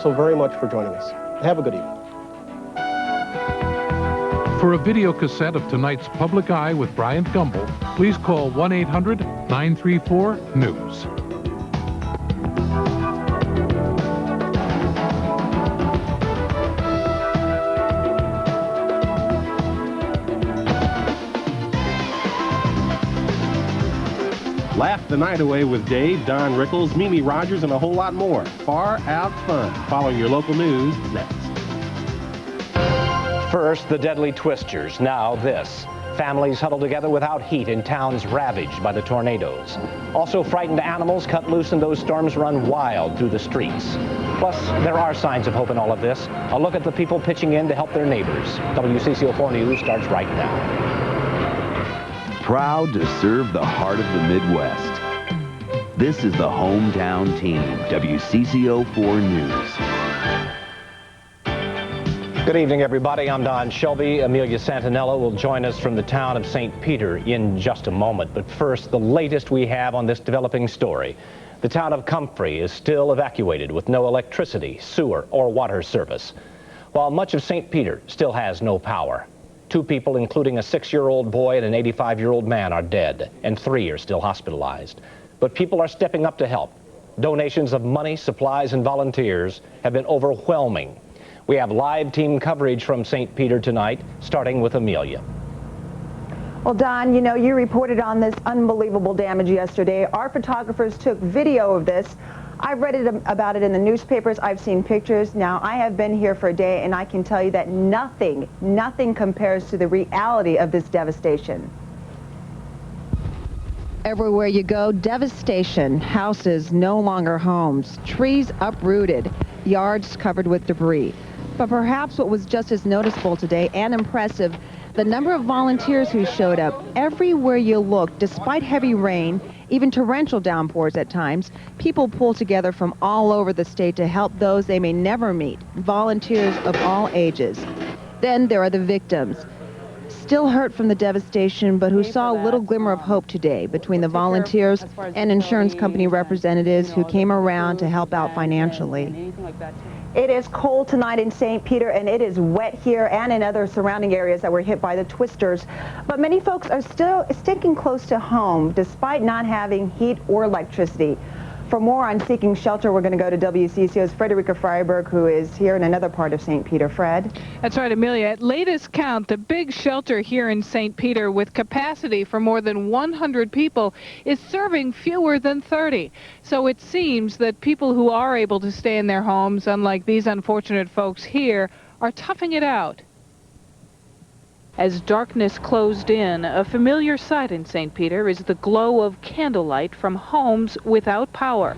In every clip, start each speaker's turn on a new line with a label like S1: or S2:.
S1: So very much for joining us. Have a good evening.
S2: For a video cassette of tonight's Public Eye with Bryant Gumbel, please call 1-800-934-NEWS.
S1: Laugh the night away with Dave, Don Rickles, Mimi Rogers, and a whole lot more. Far Out Fun. Following your local news next.
S3: First, the deadly twisters. Now this. Families huddled together without heat in towns ravaged by the tornadoes. Also, frightened animals cut loose in those storms run wild through the streets. Plus, there are signs of hope in all of this. A look at the people pitching in to help their neighbors. WCCO 4 News starts right now.
S4: Proud to serve the heart of the Midwest. This is the hometown team, WCCO 4 News.
S3: Good evening, everybody. I'm Don Shelby. Amelia Santinello will join us from the town of St. Peter in just a moment. But first, the latest we have on this developing story. The town of Comfrey is still evacuated with no electricity, sewer, or water service, while much of St. Peter still has no power. 2 people, including a 6-year-old boy and an 85-year-old man, are dead, and 3 are still hospitalized. But people are stepping up to help. Donations of money, supplies, and volunteers have been overwhelming. We have live team coverage from St. Peter tonight, starting with Amelia.
S5: Well, Don, you know, you reported on this unbelievable damage yesterday. Our photographers took video of this. I've read about it in the newspapers. I've seen pictures. Now, I have been here for a day, and I can tell you that nothing compares to the reality of this devastation. Everywhere you go, devastation. Houses no longer homes. Trees uprooted. Yards covered with debris. But perhaps what was just as noticeable today and impressive, the number of volunteers who showed up. Everywhere you look, despite heavy rain, even torrential downpours at times, people pull together from all over the state to help those they may never meet, volunteers of all ages. Then there are the victims, still hurt from the devastation, but who saw a little glimmer of hope today between the volunteers and insurance company representatives who came around to help out financially. It is cold tonight in St. Peter, and it is wet here and in other surrounding areas that were hit by the twisters. But many folks are still sticking close to home despite not having heat or electricity. For more on seeking shelter, we're going to go to WCCO's Frederica Freiberg, who is here in another part of St. Peter. Fred?
S6: That's right, Amelia. At latest count, the big shelter here in St. Peter, with capacity for more than 100 people, is serving fewer than 30. So it seems that people who are able to stay in their homes, unlike these unfortunate folks here, are toughing it out. As darkness closed in, a familiar sight in St. Peter is the glow of candlelight from homes without power.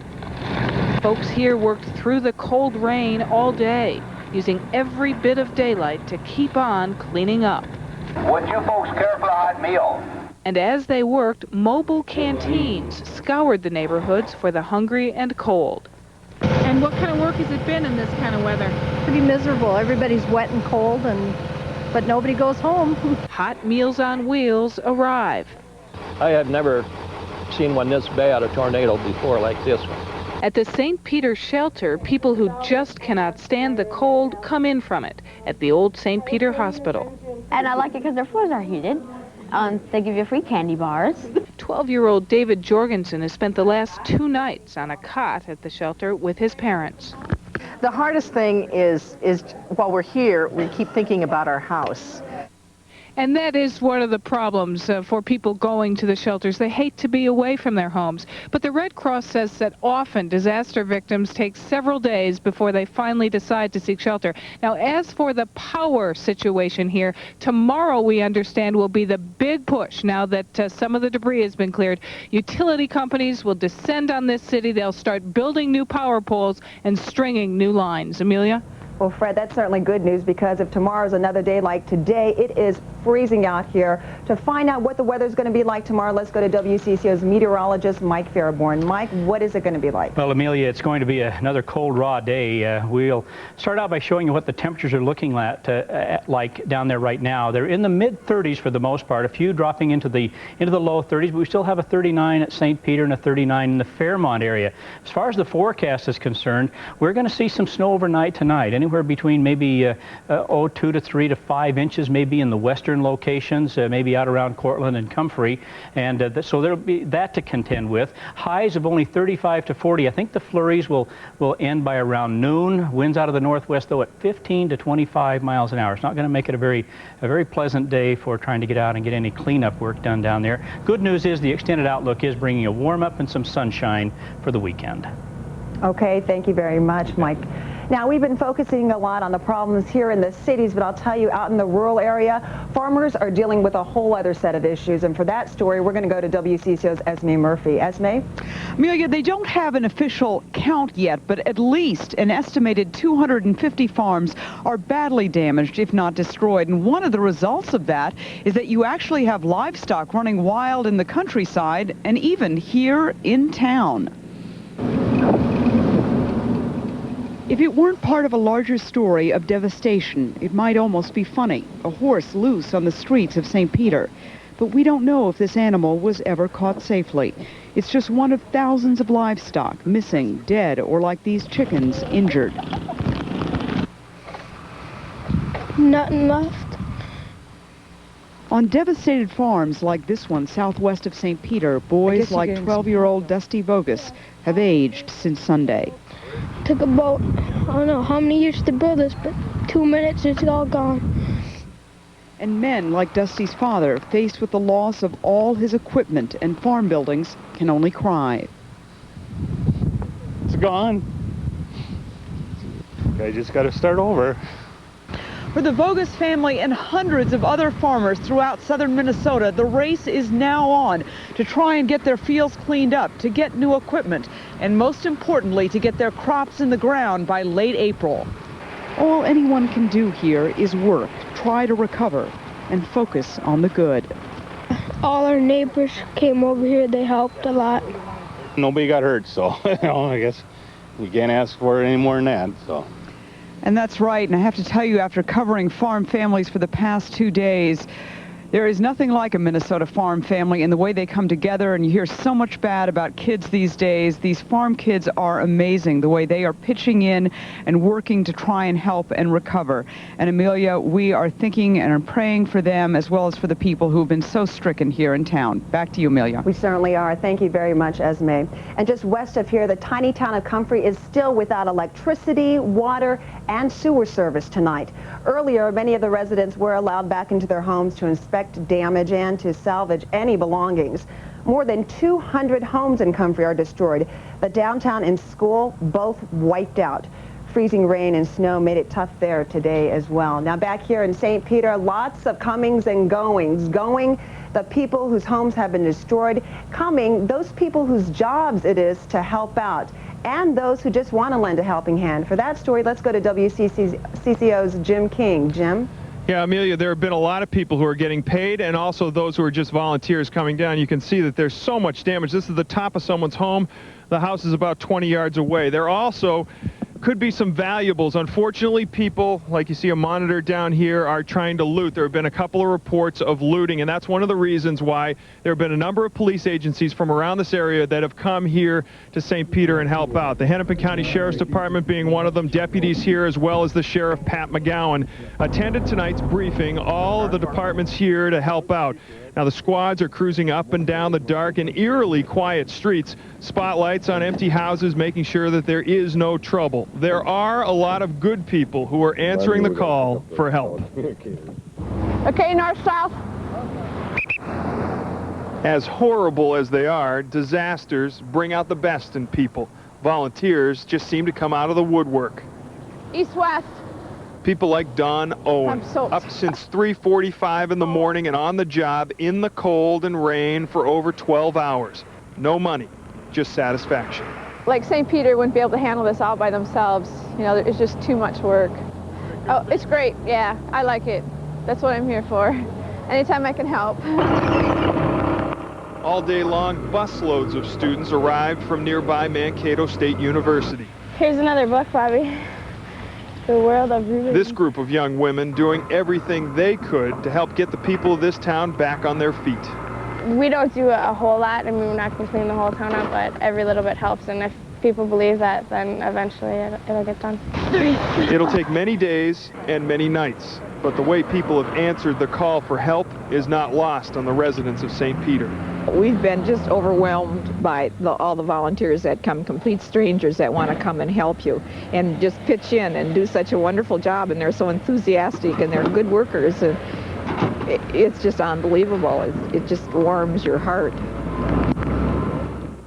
S6: Folks here worked through the cold rain all day, using every bit of daylight to keep on cleaning up.
S7: Would you folks care for a hot meal?
S6: And as they worked, mobile canteens scoured the neighborhoods for the hungry and cold.
S8: And what kind of work has it been in this kind of weather? Pretty miserable. Everybody's wet and cold, but nobody goes home.
S6: Hot Meals on Wheels arrive.
S9: I have never seen one this bad, a tornado, before like this one.
S6: At the St. Peter shelter, people who just cannot stand the cold come in from it at the old St. Peter Hospital.
S10: And I like it because their floors are heated. They give you free candy bars.
S6: 12-year-old David Jorgensen has spent the last 2 nights on a cot at the shelter with his parents.
S11: The hardest thing is while we're here, we keep thinking about our house.
S6: And that is one of the problems for people going to the shelters. They hate to be away from their homes. But the Red Cross says that often disaster victims take several days before they finally decide to seek shelter. Now, as for the power situation here, tomorrow, we understand, will be the big push now that some of the debris has been cleared. Utility companies will descend on this city. They'll start building new power poles and stringing new lines. Amelia?
S5: Well, Fred, that's certainly good news, because if tomorrow's another day like today, it is freezing out here. To find out what the weather's going to be like tomorrow, let's go to WCCO's meteorologist, Mike Fairborn. Mike, what is it going to be like?
S12: Well, Amelia, it's going to be another cold, raw day. We'll start out by showing you what the temperatures are looking like down there right now. They're in the mid-30s for the most part, a few dropping into the low 30s, but we still have a 39 at St. Peter and a 39 in the Fairmont area. As far as the forecast is concerned, we're going to see some snow overnight tonight, anywhere between maybe 2 to 3 to 5 inches, maybe in the western locations, maybe out around Cortland and Comfrey, and so there'll be that to contend with. Highs of only 35 to 40. I think the flurries will end by around noon. Winds out of the northwest, though, at 15 to 25 miles an hour. It's not going to make it a very pleasant day for trying to get out and get any cleanup work done down there. Good news is the extended outlook is bringing a warm up and some sunshine for the weekend.
S5: Okay, thank you very much, Mike. Now, we've been focusing a lot on the problems here in the cities, but I'll tell you, out in the rural area, farmers are dealing with a whole other set of issues. And for that story, we're going to go to WCCO's Esme Murphy. Esme?
S13: Amelia, they don't have an official count yet, but at least an estimated 250 farms are badly damaged, if not destroyed. And one of the results of that is that you actually have livestock running wild in the countryside and even here in town. If it weren't part of a larger story of devastation, it might almost be funny. A horse loose on the streets of St. Peter. But we don't know if this animal was ever caught safely. It's just one of thousands of livestock missing, dead, or like these chickens, injured.
S14: Nothing left.
S13: On devastated farms like this one southwest of St. Peter, boys like 12-year-old Dusty Vogus have aged since Sunday.
S14: Took about, I don't know how many years to build this, but 2 minutes, it's all gone.
S13: And men like Dusty's father, faced with the loss of all his equipment and farm buildings, can only cry.
S15: It's gone. I just got to start over.
S13: For the Vogus family and hundreds of other farmers throughout southern Minnesota, the race is now on to try and get their fields cleaned up, to get new equipment, and most importantly, to get their crops in the ground by late April. All anyone can do here is work, try to recover, and focus on the good.
S14: All our neighbors came over here. They helped a lot.
S15: Nobody got hurt, so I guess we can't ask for it any more than that. So.
S13: And that's right, and I have to tell you, after covering farm families for the past 2 days, there is nothing like a Minnesota farm family in the way they come together, and you hear so much bad about kids these days. These farm kids are amazing, the way they are pitching in and working to try and help and recover. And Amelia, we are thinking and are praying for them as well as for the people who have been so stricken here in town. Back to you, Amelia.
S5: We certainly are. Thank you very much, Esme. And just west of here, the tiny town of Comfrey is still without electricity, water, and sewer service tonight. Earlier, many of the residents were allowed back into their homes to inspect damage and to salvage any belongings. More than 200 homes in Comfrey are destroyed. The downtown and school both wiped out. Freezing rain and snow made it tough there today as well. Now back here in St. Peter, lots of comings and goings. Going, the people whose homes have been destroyed. Coming, those people whose jobs it is to help out. And those who just want to lend a helping hand. For that story, let's go to WCCO's Jim King. Jim?
S16: Yeah, Amelia, there have been a lot of people who are getting paid and also those who are just volunteers coming down. You can see that there's so much damage. This is the top of someone's home. The house is about 20 yards away. There also could be some valuables. Unfortunately, people, like you see a monitor down here, are trying to loot. There have been a couple of reports of looting, and that's one of the reasons why there have been a number of police agencies from around this area that have come here to St. Peter and help out. The Hennepin County Sheriff's Department being one of them, deputies here as well as the Sheriff Pat McGowan attended tonight's briefing, all of the departments here to help out. Now the squads are cruising up and down the dark and eerily quiet streets, spotlights on empty houses, making sure that there is no trouble. There are a lot of good people who are answering the call for help.
S11: Okay, north-south.
S16: As horrible as they are, disasters bring out the best in people. Volunteers just seem to come out of the woodwork.
S11: East-west.
S16: People like Don Owen, up since 3:45 in the morning and on the job in the cold and rain for over 12 hours. No money, just satisfaction.
S17: Like St. Peter wouldn't be able to handle this all by themselves. You know, it's just too much work. Oh, it's great. Yeah, I like it. That's what I'm here for. anytime I can help.
S16: All day long, busloads of students arrived from nearby Mankato State University.
S14: Here's another book, Bobby. The World of Ruby.
S16: This group of young women doing everything they could to help get the people of this town back on their feet.
S14: We don't do a whole lot. I mean, we're not going to clean the whole town up, but every little bit helps. And if people believe that, then eventually it'll get done.
S16: It'll take many days and many nights, but the way people have answered the call for help is not lost on the residents of St. Peter.
S18: We've been just overwhelmed by all the volunteers that come, complete strangers that want to come and help you and just pitch in and do such a wonderful job, and they're so enthusiastic and they're good workers, and it's just unbelievable. It just warms your heart.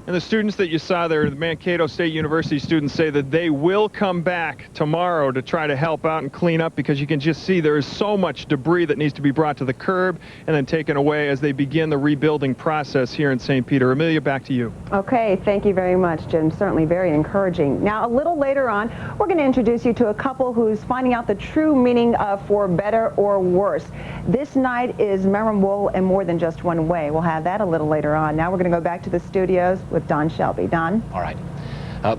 S16: And the students that you saw there, the Mankato State University students, say that they will come back tomorrow to try to help out and clean up, because you can just see there is so much debris that needs to be brought to the curb and then taken away as they begin the rebuilding process here in St. Peter. Amelia, back to you.
S19: Okay, thank you very much, Jim. Certainly very encouraging. Now, a little later on, we're going to introduce you to a couple who's finding out the true meaning of for better or worse. This night is memorable in more than just one way. We'll have that a little later on. Now we're going to go back to the studios with Don Shelby. Don?
S3: All right.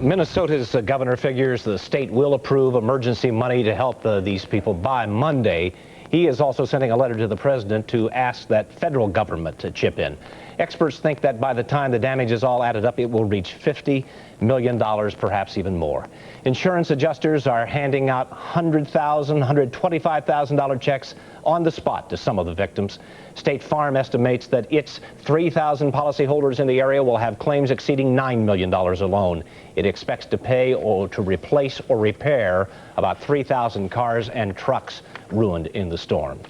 S3: Minnesota's governor figures the state will approve emergency money to help these people by Monday. He is also sending a letter to the president to ask that federal government to chip in. Experts think that by the time the damage is all added up, it will reach $50 million, perhaps even more. Insurance adjusters are handing out $100,000, $125,000 checks on the spot to some of the victims. State Farm estimates that its 3,000 policyholders in the area will have claims exceeding $9 million alone. It expects to pay or to replace or repair about 3,000 cars and trucks ruined in the storm.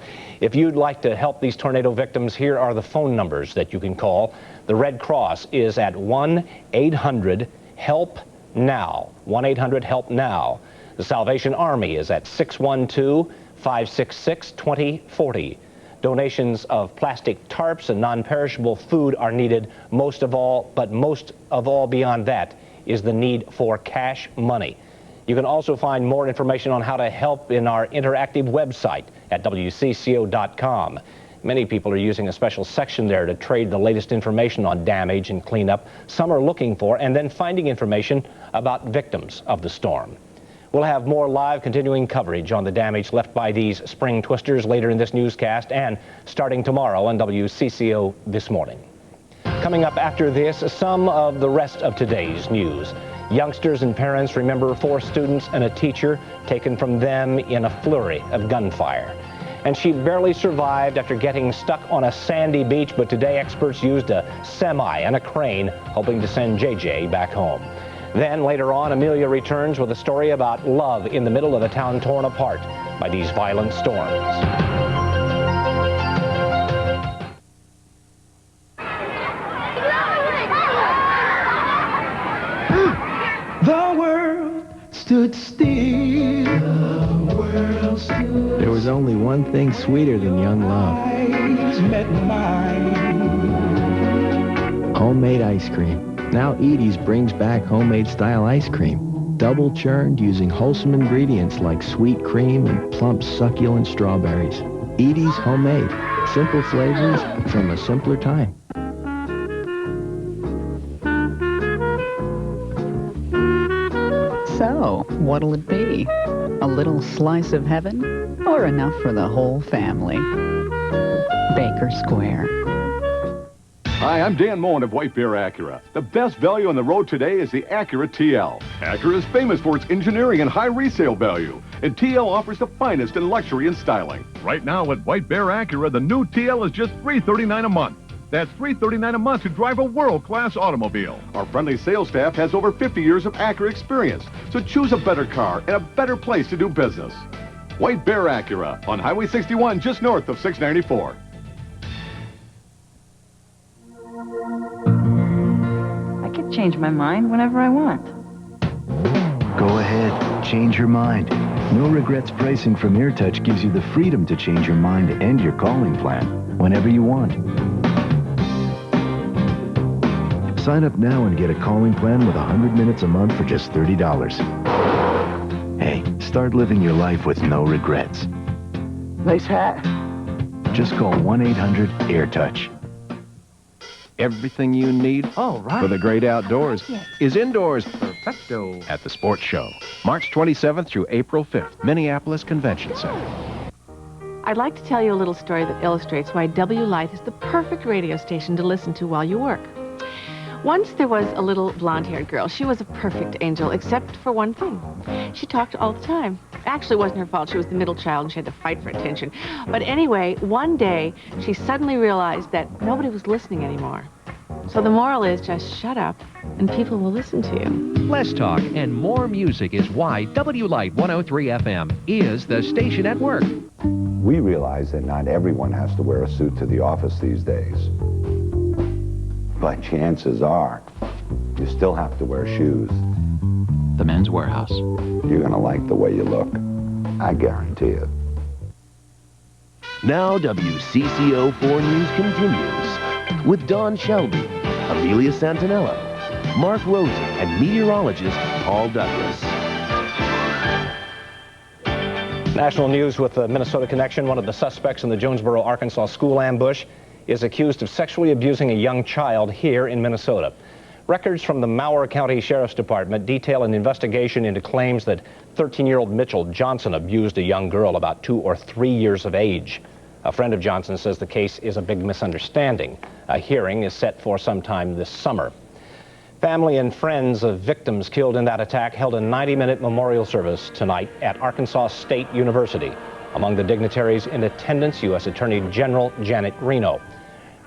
S3: If you'd like to help these tornado victims, here are the phone numbers that you can call. The Red Cross is at 1-800-HELP-NOW, 1-800-HELP-NOW. The Salvation Army is at 612-566-2040. Donations of plastic tarps and non-perishable food are needed most of all, but most of all beyond that is the need for cash money. You can also find more information on how to help in our interactive website at WCCO.com. Many people are using a special section there to trade the latest information on damage and cleanup. Some are looking for and then finding information about victims of the storm. We'll have more live continuing coverage on the damage left by these spring twisters later in this newscast and starting tomorrow on WCCO This Morning. Coming up after this, some of the rest of today's news. Youngsters and parents remember 4 students and a teacher taken from them in a flurry of gunfire. And she barely survived after getting stuck on a sandy beach, but today experts used a semi and a crane hoping to send JJ back home. Then later on, Amelia returns with a story about love in the middle of a town torn apart by these violent storms.
S20: The world stood still.
S21: There was only one thing sweeter than young love.
S20: Met mine.
S21: Homemade ice cream. Now Edie's brings back homemade style ice cream. Double churned using wholesome ingredients like sweet cream and plump succulent strawberries. Edie's Homemade. Simple flavors from a simpler time.
S22: So, what'll it be? A little slice of heaven or enough for the whole family? Baker Square.
S23: Hi, I'm Dan Moen of White Bear Acura. The best value on the road today is the Acura TL. Acura is famous for its engineering and high resale value, and TL offers the finest in luxury and styling.
S24: Right now at White Bear Acura, the new TL is just $339 a month. That's $339 a month to drive a world-class automobile.
S23: Our friendly sales staff has over 50 years of Acura experience, so choose a better car and a better place to do business. White Bear Acura on Highway 61 just north of 694.
S25: I can change my mind whenever I want.
S26: Go ahead, change your mind. No regrets pricing from AirTouch gives you the freedom to change your mind and your calling plan whenever you want. Sign up now and get a calling plan with 100 minutes a month for just $30. Hey, start living your life with no regrets.
S20: Nice hat.
S26: Just call 1-800-AIR-TOUCH.
S1: Everything you need for the great outdoors is indoors perfecto at the Sports Show, March 27th through April 5th, Minneapolis Convention Center.
S2: I'd like to tell you a little story that illustrates why W Life is the perfect radio station to listen to while you work. Once there was a little blonde-haired girl. She was a perfect angel, except for one thing. She talked all the time. Actually, it wasn't her fault. She was the middle child, and she had to fight for attention. But anyway, one day, she suddenly realized that nobody was listening anymore. So the moral is just shut up, and people will listen to you.
S4: Less talk and more music is why W Light 103 FM is the station at work.
S7: We realize that not everyone has to wear a suit to the office these days. But chances are, you still have to wear shoes.
S8: The Men's Warehouse.
S7: You're going to like the way you look. I guarantee it.
S9: Now WCCO 4 News continues with Don Shelby, Amelia Santinello, Mark Rosen, and meteorologist Paul Douglas.
S3: National news with the Minnesota connection. One of the suspects in the Jonesboro, Arkansas school ambush is accused of sexually abusing a young child here in Minnesota. Records from the Mower County Sheriff's Department detail an investigation into claims that 13-year-old Mitchell Johnson abused a young girl about 2 or 3 years of age. A friend of Johnson says the case is a big misunderstanding. A hearing is set for sometime this summer. Family and friends of victims killed in that attack held a 90-minute memorial service tonight at Arkansas State University. Among the dignitaries in attendance, U.S. Attorney General Janet Reno.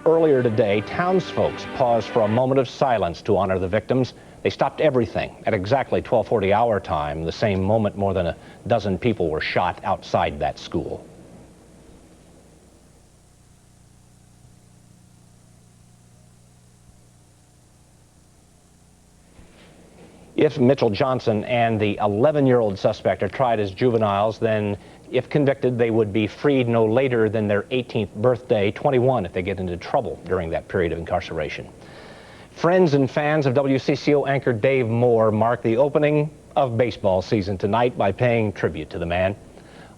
S3: Earlier today, townsfolk paused for a moment of silence to honor the victims. They stopped everything at exactly 12:40 our time, the same moment more than a dozen people were shot outside that school. If Mitchell Johnson and the 11-year-old suspect are tried as juveniles, then if convicted, they would be freed no later than their 18th birthday, 21 if they get into trouble during that period of incarceration. Friends and fans of WCCO anchor Dave Moore mark the opening of baseball season tonight by paying tribute to the man.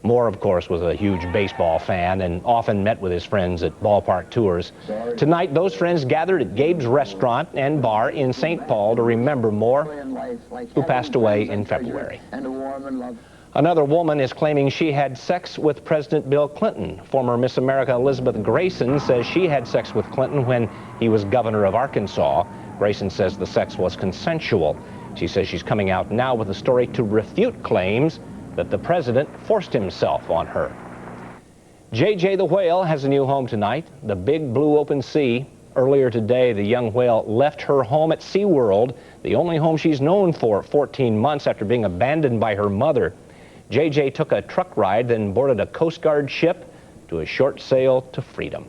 S3: Moore, of course, was a huge baseball fan and often met with his friends at ballpark tours. Tonight, those friends gathered at Gabe's Restaurant and Bar in St. Paul to remember Moore, who passed away in February. Another woman is claiming she had sex with President Bill Clinton. Former Miss America Elizabeth Grayson says she had sex with Clinton when he was governor of Arkansas. Grayson says the sex was consensual. She says she's coming out now with a story to refute claims that the president forced himself on her. JJ the whale has a new home tonight, the big blue open sea. Earlier today, the young whale left her home at SeaWorld, the only home she's known for 14 months after being abandoned by her mother. JJ took a truck ride, then boarded a Coast Guard ship to a short sail to freedom.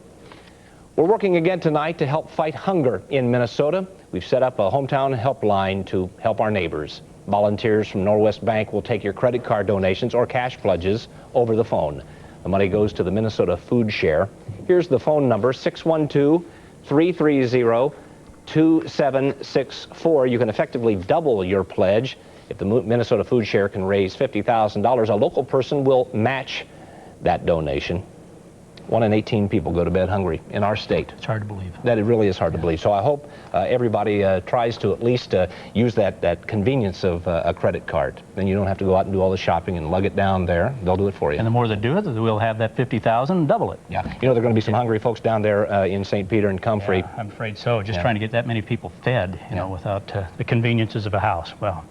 S3: We're working again tonight to help fight hunger in Minnesota. We've set up a hometown helpline to help our neighbors. Volunteers from Norwest Bank will take your credit card donations or cash pledges over the phone. The money goes to the Minnesota Food Share. Here's the phone number, 612-330-2764. You can effectively double your pledge. If the Minnesota Food Share can raise $50,000, a local person will match that donation. 1 in 18 people go to bed hungry in our state.
S12: It's hard to believe.
S3: That it really is hard to believe. So I hope everybody tries to at least use that convenience of a credit card. Then you don't have to go out and do all the shopping and lug it down there. They'll do it for you.
S12: And the more they do it, we'll have that 50,000 double it.
S3: Yeah. You know, there are going to be some hungry folks down there in St. Peter and Comfrey.
S12: Yeah, I'm afraid so. Just trying to get that many people fed, you know, without the conveniences of a house. Well,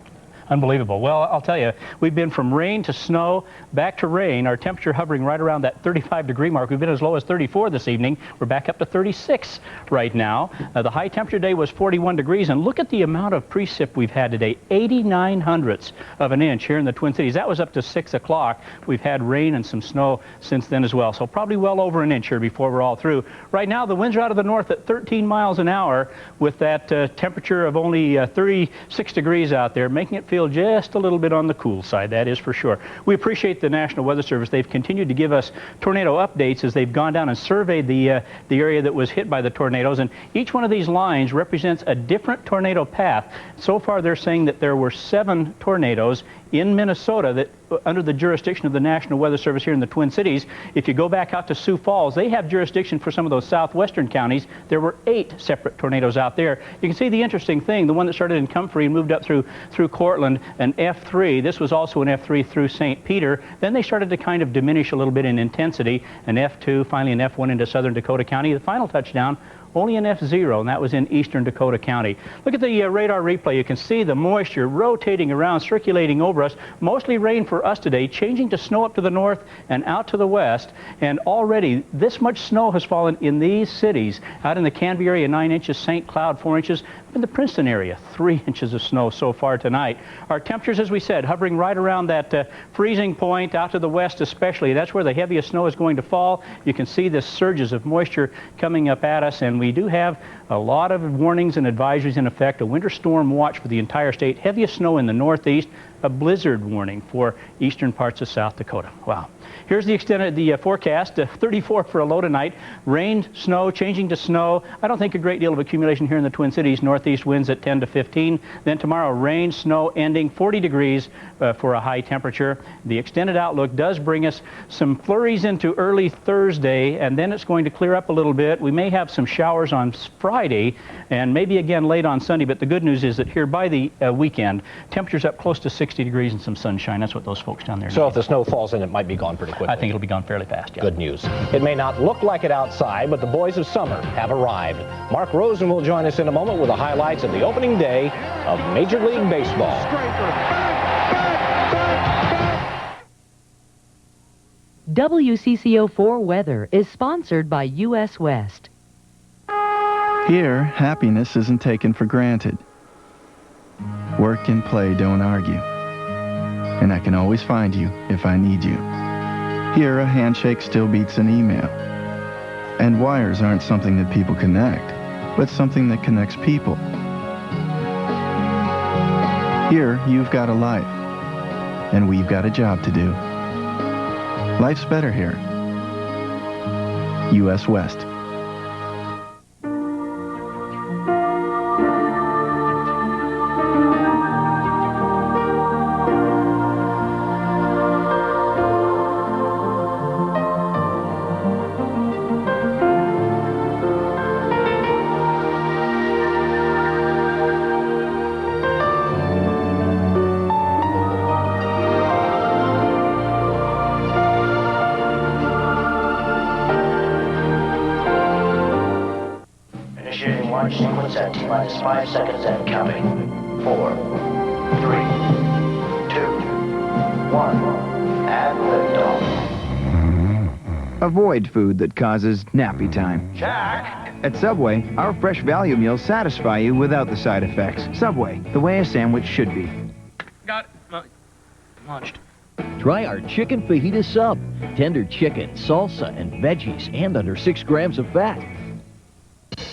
S12: unbelievable. Well, I'll tell you, we've been from rain to snow, back to rain. Our temperature hovering right around that 35-degree mark. We've been as low as 34 this evening. We're back up to 36 right now. The high temperature day was 41 degrees, and look at the amount of precip we've had today, 89 hundredths of an inch here in the Twin Cities. That was up to 6 o'clock. We've had rain and some snow since then as well, so probably well over an inch here before we're all through. Right now, the winds are out of the north at 13 miles an hour with that temperature of only 36 degrees out there, making it feel just a little bit on the cool side, that is for sure. We appreciate the National Weather Service. They've continued to give us tornado updates as they've gone down and surveyed the area that was hit by the tornadoes, and each one of these lines represents a different tornado path. So far they're saying that there were 7 tornadoes in Minnesota that under the jurisdiction of the National Weather Service here in the Twin Cities. If you go back out to Sioux Falls, they have jurisdiction for some of those southwestern counties. There were 8 separate tornadoes out there. You can see the interesting thing, the one that started in Comfrey and moved up through Cortland, an F3. This was also an F3 through St. Peter. Then they started to kind of diminish a little bit in intensity, an F2, finally an F1 into southern Dakota County. The final touchdown, only an F0, and that was in eastern Dakota County. Look at the radar replay. You can see the moisture rotating around, circulating over us. Mostly rain for us today, changing to snow up to the north and out to the west. And already this much snow has fallen in these cities. Out in the Canby area, 9 inches, St. Cloud, 4 inches. In the Princeton area, 3 inches of snow so far tonight. Our temperatures, as we said, hovering right around that freezing point, out to the west especially. That's where the heaviest snow is going to fall. You can see the surges of moisture coming up at us, and we do have a lot of warnings and advisories in effect. A winter storm watch for the entire state. Heaviest snow in the northeast. A blizzard warning for eastern parts of South Dakota. Wow. Here's the extent of the forecast. 34 for a low tonight. Rain, snow, changing to snow. I don't think a great deal of accumulation here in the Twin Cities. Northeast winds at 10 to 15. Then tomorrow, rain, snow, ending 40 degrees for a high temperature. The extended outlook does bring us some flurries into early Thursday, and then it's going to clear up a little bit. We may have some showers on Friday and maybe again late on Sunday, but the good news is that here by the weekend, temperatures up close to 60 degrees and some sunshine. That's what those folks down there need.
S3: So if the snow falls in, it might be gone pretty quickly.
S12: I think it'll be gone fairly fast, yeah.
S3: Good news. It may not look like it outside, but the boys of summer have arrived. Mark Rosen will join us in a moment with the highlights of the opening day of Major League Baseball.
S5: WCCO 4 Weather is sponsored by U.S. West.
S21: Here, happiness isn't taken for granted. Work and play don't argue. And I can always find you if I need you. Here, a handshake still beats an email. And wires aren't something that people connect, but something that connects people. Here, you've got a life, and we've got a job to do. Life's better here. U.S. West.
S6: Launch sequence at T-minus 5 seconds and counting. 4, 3, 2, 1, and liftoff.
S10: Avoid food that causes nappy time.
S6: Jack!
S10: At Subway, our fresh value meals satisfy you without the side effects. Subway, the way a sandwich should be.
S11: Got it. Launched.
S13: Try our chicken fajita sub. Tender chicken, salsa, and veggies, and under 6 grams of fat.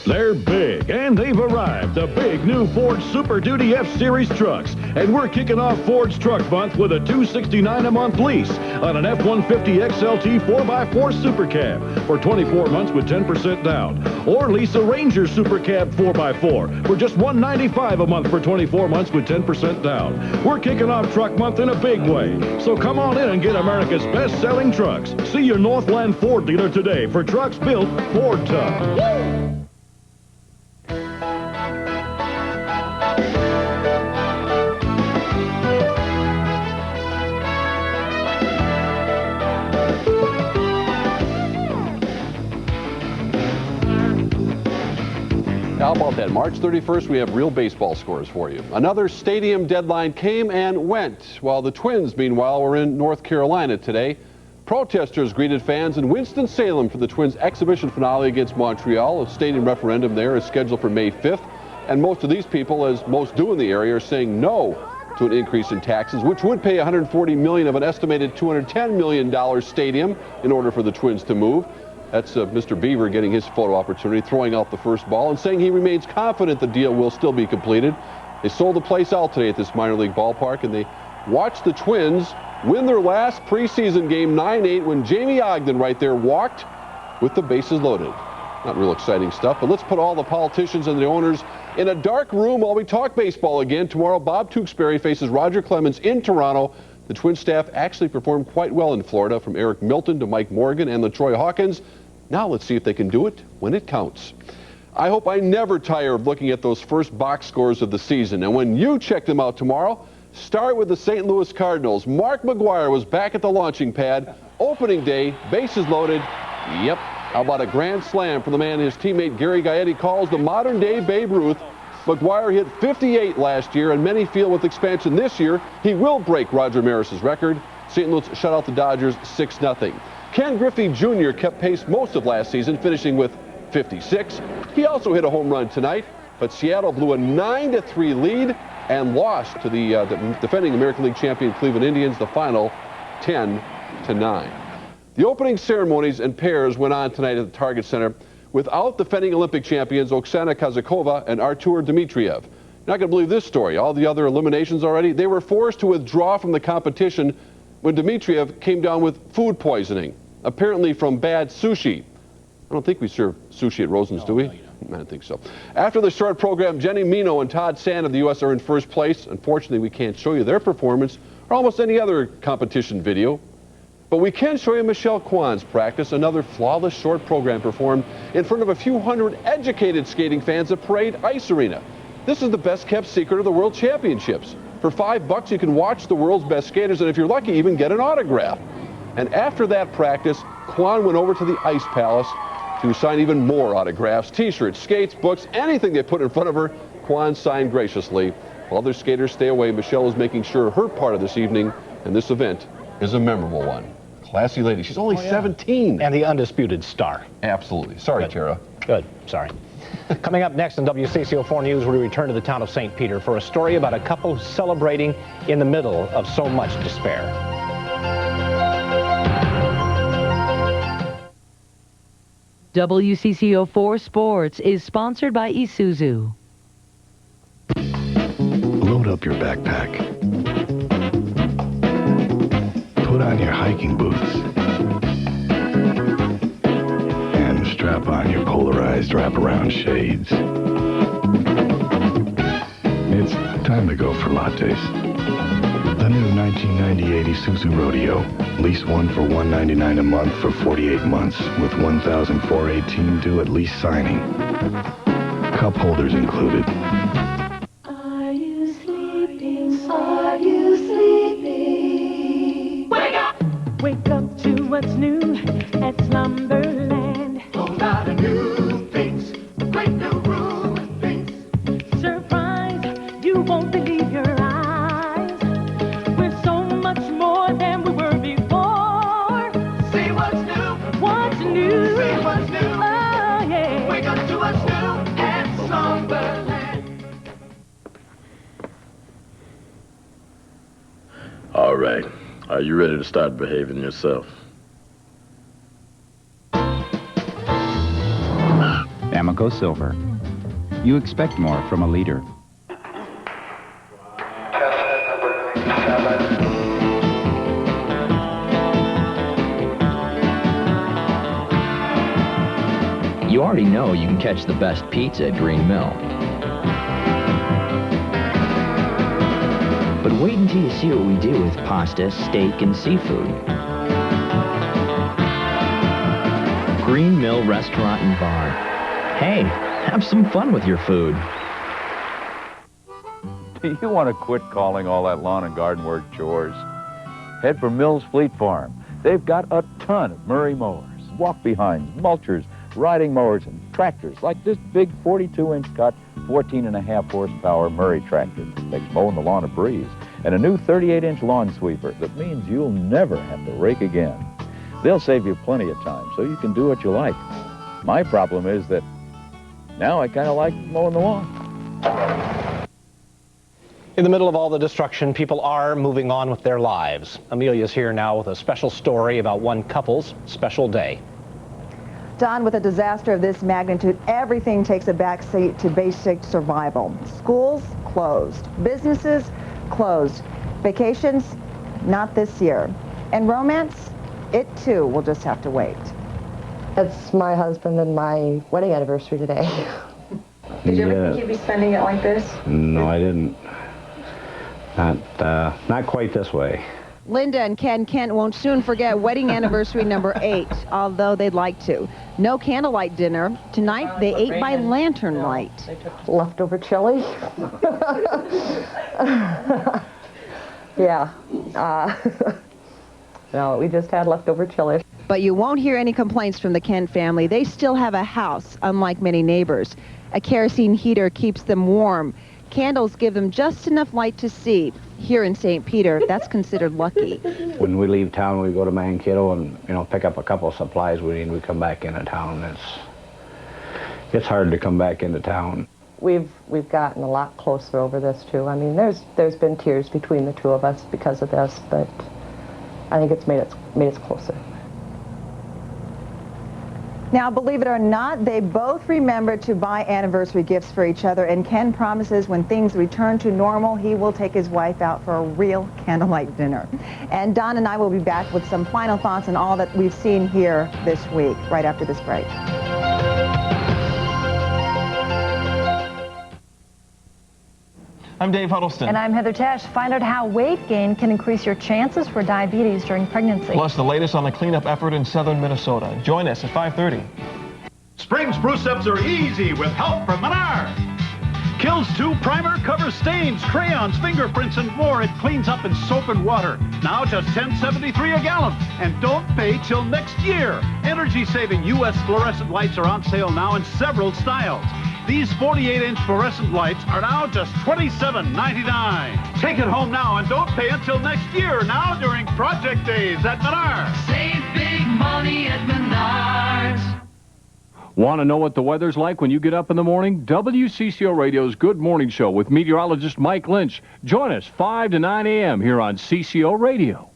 S24: They're big, and they've arrived, the big new Ford Super Duty F-Series trucks. And we're kicking off Ford's Truck Month with a $269 a month lease on an F-150 XLT 4x4 Super Cab for 24 months with 10% down. Or lease a Ranger Super Cab 4x4 for just $195 a month for 24 months with 10% down. We're kicking off Truck Month in a big way. So come on in and get America's best-selling trucks. See your Northland Ford dealer today for trucks built Ford tough. Woo!
S15: How about that? March 31st, we have real baseball scores for you. Another stadium deadline came and went, while the Twins, meanwhile, were in North Carolina today. Protesters greeted fans in Winston-Salem for the Twins' exhibition finale against Montreal. A stadium referendum there is scheduled for May 5th. And most of these people, as most do in the area, are saying no to an increase in taxes, which would pay $140 million of an estimated $210 million stadium in order for the Twins to move. That's Mr. Beaver getting his photo opportunity, throwing out the first ball and saying he remains confident the deal will still be completed. They sold the place out today at this minor league ballpark, and they watched the Twins win their last preseason game 9-8 when Jamie Ogden right there walked with the bases loaded. Not real exciting stuff, but let's put all the politicians and the owners in a dark room while we talk baseball again. Tomorrow, Bob Tewksbury faces Roger Clemens in Toronto. The Twins staff actually performed quite well in Florida, from Eric Milton to Mike Morgan and LaTroy Hawkins. Now let's see if they can do it when it counts. I hope I never tire of looking at those first box scores of the season. And when you check them out tomorrow, start with the St. Louis Cardinals. Mark McGwire was back at the launching pad. Opening day, bases loaded. Yep. How about a grand slam for the man his teammate Gary Gaetti calls the modern-day Babe Ruth? McGwire hit 58 last year, and many feel with expansion this year, he will break Roger Maris's record. St. Louis shut out the Dodgers 6-0. Ken Griffey Jr. kept pace most of last season, finishing with 56. He also hit a home run tonight, but Seattle blew a 9-3 lead and lost to the defending American League champion Cleveland Indians, the final 10-9. The opening ceremonies and pairs went on tonight at the Target Center without defending Olympic champions Oksana Kazakova and Artur Dmitriev. You're not going to believe this story. All the other eliminations already, they were forced to withdraw from the competition when Dmitriev came down with food poisoning, apparently from bad sushi. I don't think we serve sushi at Rosen's, do we? No, I don't think so. After the short program, Jenny Mino and Todd Sand of the U.S. are in first place. Unfortunately, we can't show you their performance or almost any other competition video. But we can show you Michelle Kwan's practice, another flawless short program performed in front of a few hundred educated skating fans at Parade Ice Arena. This is the best-kept secret of the World Championships. For $5, you can watch the world's best skaters, and if you're lucky, even get an autograph. And after that practice, Kwan went over to the Ice Palace to sign even more autographs, T-shirts, skates, books, anything they put in front of her. Kwan signed graciously. While other skaters stay away, Michelle is making sure her part of this evening and this event is a memorable one. Classy lady. She's only 17.
S3: And the undisputed star.
S15: Absolutely. Sorry, Tara.
S3: Good. Sorry. Coming up next on WCCO 4 News, we return to the town of St. Peter for a story about a couple celebrating in the middle of so much despair.
S5: WCCO 4 Sports is sponsored by Isuzu.
S26: Load up your backpack. Put on your hiking boots. And strap on your polarized wraparound shades. It's time to go for lattes. The new 1998 Isuzu Rodeo. Lease one for $199 a month for 48 months with $1,418 due at lease signing. Cup holders included.
S20: Are you sleeping? Are you sleeping? Wake up! Wake up to what's new at Slumberland. Whole lot of new things. Great new room things. Surprise, you won't believe your eyes. We're so much more than we were before. See what's new. What's new? See what's new. Oh, yeah. Wake up to what's new at Slumberland.
S14: All right. Are you ready to start behaving yourself?
S8: Amoco Silver. You expect more from a leader. You already know you can catch the best pizza at Green Mill. But wait until you see what we do with pasta, steak, and seafood. Green Mill Restaurant and Bar. Hey, have some fun with your food.
S16: Do you want to quit calling all that lawn and garden work chores? Head for Mills Fleet Farm. They've got a ton of Murray mowers, walk-behinds, mulchers, riding mowers, and tractors like this big 42-inch cut, 14.5 horsepower Murray tractor. Makes mowing the lawn a breeze. And a new 38-inch lawn sweeper that means you'll never have to rake again. They'll save you plenty of time so you can do what you like. My problem is that now I kind of like mowing the lawn.
S3: In the middle of all the destruction, people are moving on with their lives. Amelia's here now with a special story about one couple's special day.
S17: Don, with a disaster of this magnitude, everything takes a backseat to basic survival. Schools closed, businesses closed, vacations not this year. And romance, it too will just have to wait.
S1: It's my husband and my wedding anniversary today. Did you ever think you'd be spending it like this?
S18: No, I didn't. Not quite this way.
S17: Linda and Ken Kent won't soon forget wedding anniversary number 8, although they'd like to. No candlelight dinner. Tonight, they ate by lantern light.
S1: Leftover chili? Yeah. No, we just had leftover chili.
S17: But you won't hear any complaints from the Kent family. They still have a house, unlike many neighbors. A kerosene heater keeps them warm. Candles give them just enough light to see. Here in St. Peter, that's considered lucky.
S18: When we leave town, we go to Mankato and pick up a couple of supplies we need. We come back into town. It's hard to come back into town.
S1: We've gotten a lot closer over this too. I mean, there's been tears between the two of us because of this, but I think it's made us closer.
S17: Now, believe it or not, they both remember to buy anniversary gifts for each other, and Ken promises when things return to normal, he will take his wife out for a real candlelight dinner. And Don and I will be back with some final thoughts on all that we've seen here this week, right after this break.
S19: I'm Dave Huddleston.
S22: And I'm Heather Tesh. Find out how weight gain can increase your chances for diabetes during pregnancy.
S19: Plus the latest on the cleanup effort in southern Minnesota. Join us at 5:30.
S23: Spring spruce-ups are easy with help from Menards. Kills 2, primer, covers stains, crayons, fingerprints, and more. It cleans up in soap and water. Now just $10.73 a gallon. And don't pay till next year. Energy-saving U.S. fluorescent lights are on sale now in several styles. These 48-inch fluorescent lights are now just $27.99. Take it home now and don't pay until next year, now during Project Days at Menards.
S20: Save big money at Menards.
S25: Want to know what the weather's like when you get up in the morning? WCCO Radio's Good Morning Show with meteorologist Mike Lynch. Join us 5 to 9 a.m. here on CCO Radio.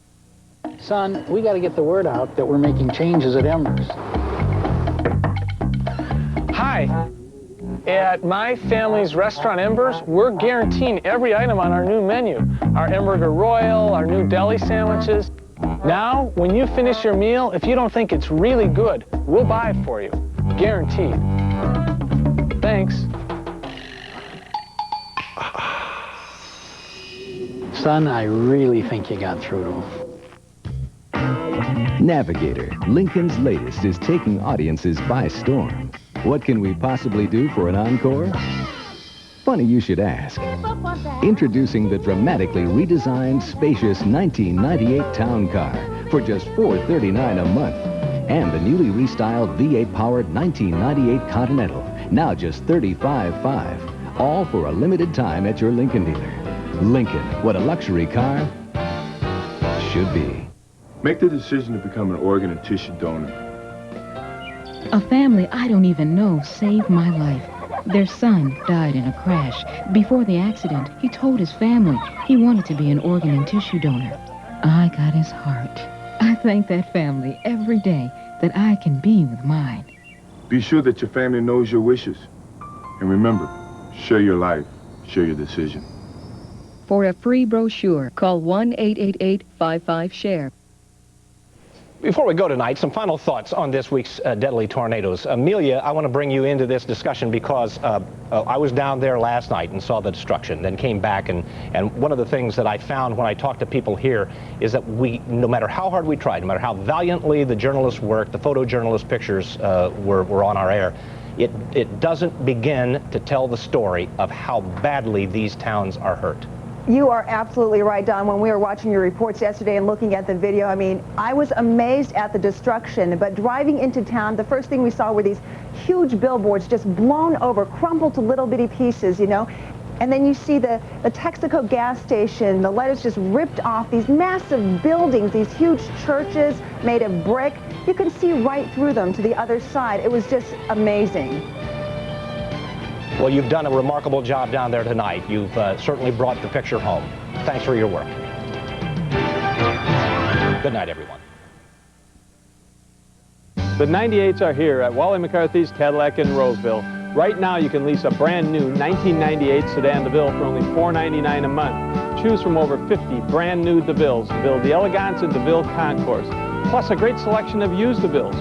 S27: Son, we got to get the word out that we're making changes at Embers.
S11: Hi. At my family's restaurant Embers, we're guaranteeing every item on our new menu. Our Hamburger Royal, our new deli sandwiches. Now, when you finish your meal, if you don't think it's really good, we'll buy it for you. Guaranteed. Thanks.
S27: Son, I really think you got through to him.
S28: Navigator, Lincoln's latest, is taking audiences by storm. What can we possibly do for an encore? Funny you should ask. Introducing the dramatically redesigned, spacious 1998 Town Car for just $439 a month. And the newly restyled V8-powered 1998 Continental, now just $35,500. All for a limited time at your Lincoln dealer. Lincoln, what a luxury car should be.
S26: Make the decision to become an organ and tissue donor.
S29: A family I don't even know saved my life. Their son died in a crash. Before the accident, he told his family he wanted to be an organ and tissue donor. I got his heart. I thank that family every day that I can be with mine.
S26: Be sure that your family knows your wishes. And remember, share your life, share your decision.
S30: For a free brochure, call 1-888-55-SHARE.
S3: Before we go tonight, some final thoughts on this week's deadly tornadoes. Amelia, I want to bring you into this discussion because I was down there last night and saw the destruction, then came back, and one of the things that I found when I talked to people here is that no matter how hard we tried, no matter how valiantly the journalists worked, the photojournalist pictures were on our air, it doesn't begin to tell the story of how badly these towns are hurt.
S17: You are absolutely right, Don. When we were watching your reports yesterday and looking at the video, I mean, I was amazed at the destruction. But driving into town, the first thing we saw were these huge billboards just blown over, crumpled to little bitty pieces, you know. And then you see the Texaco gas station, the letters just ripped off, these massive buildings, these huge churches made of brick. You could see right through them to the other side. It was just amazing.
S3: Well, you've done a remarkable job down there tonight. You've certainly brought the picture home. Thanks for your work. Good night, everyone.
S12: The 98s are here at Wally McCarthy's Cadillac in Roseville. Right now, you can lease a brand new 1998 sedan DeVille for only $499 a month. Choose from over 50 brand new DeVilles, DeVille the Elegance and DeVille Concourse, plus a great selection of used DeVilles.